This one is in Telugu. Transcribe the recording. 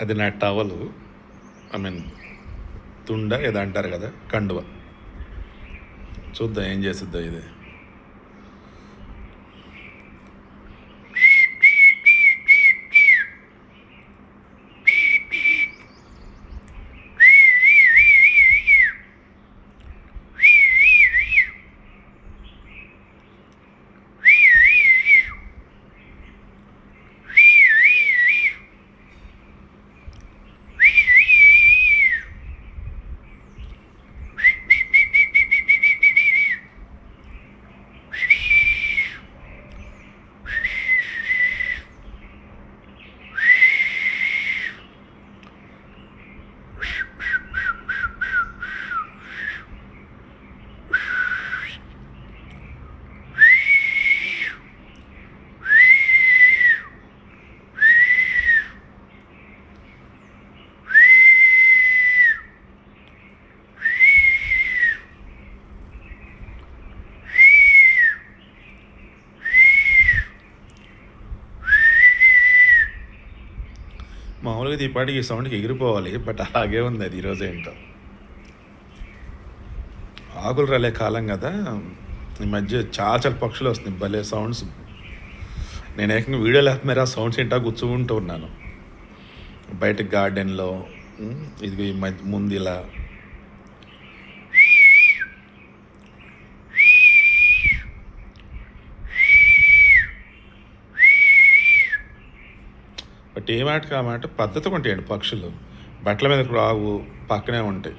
అది నా టవలు. ఐ మీన్ తుండ ఏదో అంటారు కదా, కండువ. చూద్దాం ఏం చేసిద్దో ఇది. మామూలుగా ఈ పాటికి ఈ సౌండ్కి ఎగిరిపోవాలి, బట్ అలాగే ఉంది అది ఈరోజు ఏంటో. ఆకులు రాలే కాలం కదా, ఈ మధ్య చాలా చాలా పక్షులు వస్తున్నాయి, భలే సౌండ్స్. నేను ఏకంగా వీడియోలు వేస్తున్నారు, ఆ సౌండ్స్ ఏంటో కూర్చుంటూ ఉన్నాను బయట గార్డెన్లో. ఇది ఈ మధ్య ముందు ఇలా బట్ ఏ మాట కా మాట పద్ధతిగా ఉంటాయండి పక్షులు. బట్టల మీదకి రావు, పక్కనే ఉంటాయి.